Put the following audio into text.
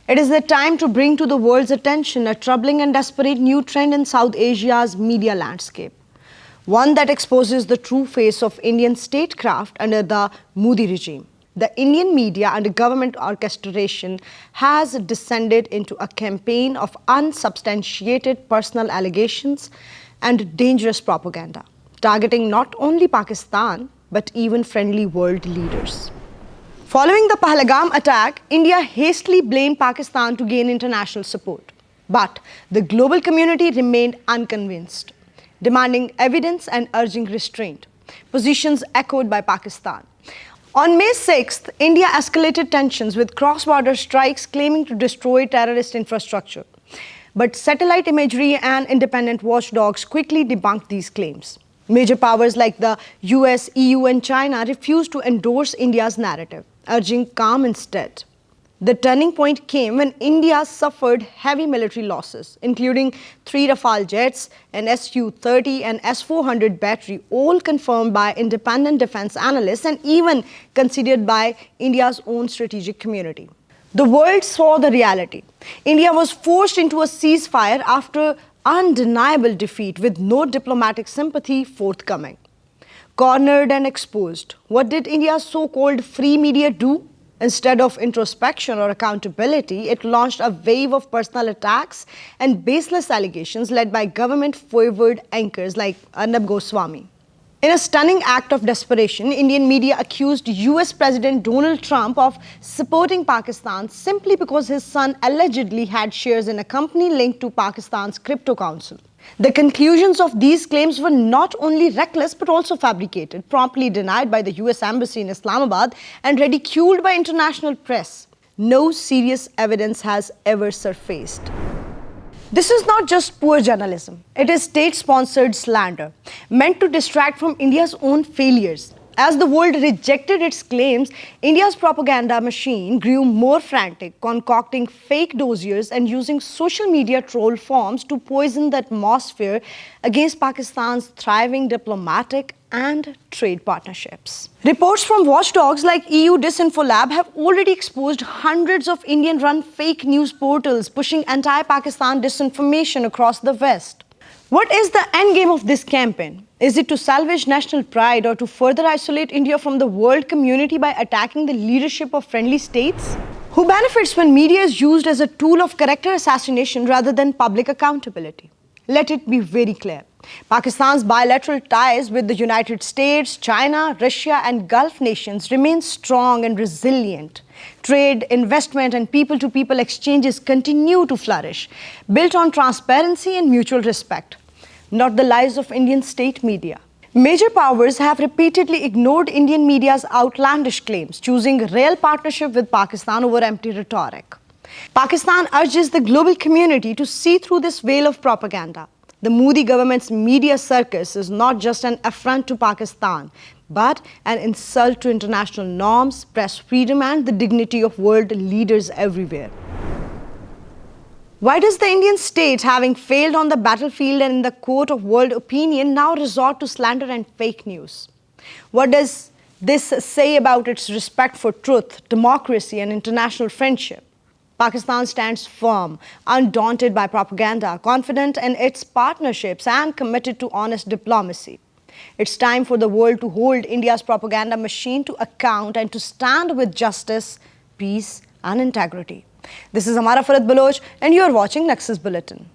It is the time to bring to the world's attention a troubling and desperate new trend in South Asia's media landscape. One that exposes the true face of Indian statecraft under the Modi regime. The Indian media under government orchestration has descended into a campaign of unsubstantiated personal allegations and dangerous propaganda, targeting not only Pakistan but even friendly world leaders. Following the Pahalgam attack, India hastily blamed Pakistan to gain international support. But the global community remained unconvinced, demanding evidence and urging restraint, positions echoed by Pakistan. On May 6th, India escalated tensions with cross-border strikes claiming to destroy terrorist infrastructure. But satellite imagery and independent watchdogs quickly debunked these claims. Major powers like the U.S., EU, and China refused to endorse India's narrative, urging calm instead. The turning point came when India suffered heavy military losses, including 3 Rafale jets, an Su-30 and S-400 battery, all confirmed by independent defense analysts and even considered by India's own strategic community. The world saw the reality. India was forced into a ceasefire after undeniable defeat with no diplomatic sympathy forthcoming. Cornered and exposed, what did India's so-called free media do? Instead of introspection or accountability, it launched a wave of personal attacks and baseless allegations led by government-favored anchors like Arnab Goswami. In a stunning act of desperation, Indian media accused U.S. President Donald Trump of supporting Pakistan simply because his son allegedly had shares in a company linked to Pakistan's crypto council. The conclusions of these claims were not only reckless but also fabricated, promptly denied by the U.S. Embassy in Islamabad and ridiculed by international press. No serious evidence has ever surfaced. This is not just poor journalism. It is state-sponsored slander, meant to distract from India's own failures. As the world rejected its claims, India's propaganda machine grew more frantic, concocting fake dossiers and using social media troll forms to poison the atmosphere against Pakistan's thriving diplomatic and trade partnerships. Reports from watchdogs like EU Disinfo have already exposed hundreds of Indian-run fake news portals pushing anti-Pakistan disinformation across the West. What is the endgame of this campaign? Is it to salvage national pride or to further isolate India from the world community by attacking the leadership of friendly states? Who benefits when media is used as a tool of character assassination rather than public accountability? Let it be very clear. Pakistan's bilateral ties with the United States, China, Russia, and Gulf nations remain strong and resilient. Trade, investment, and people-to-people exchanges continue to flourish, built on transparency and mutual respect, not the lies of Indian state media. Major powers have repeatedly ignored Indian media's outlandish claims, choosing real partnership with Pakistan over empty rhetoric. Pakistan urges the global community to see through this veil of propaganda. The Modi government's media circus is not just an affront to Pakistan, but an insult to international norms, press freedom, and the dignity of world leaders everywhere. Why does the Indian state, having failed on the battlefield and in the court of world opinion, now resort to slander and fake news? What does this say about its respect for truth, democracy, and international friendship? Pakistan stands firm, undaunted by propaganda, confident in its partnerships, and committed to honest diplomacy. It's time for the world to hold India's propaganda machine to account and to stand with justice, peace, and integrity. This is Amara Farad Baloch, and you're watching Nexus Bulletin.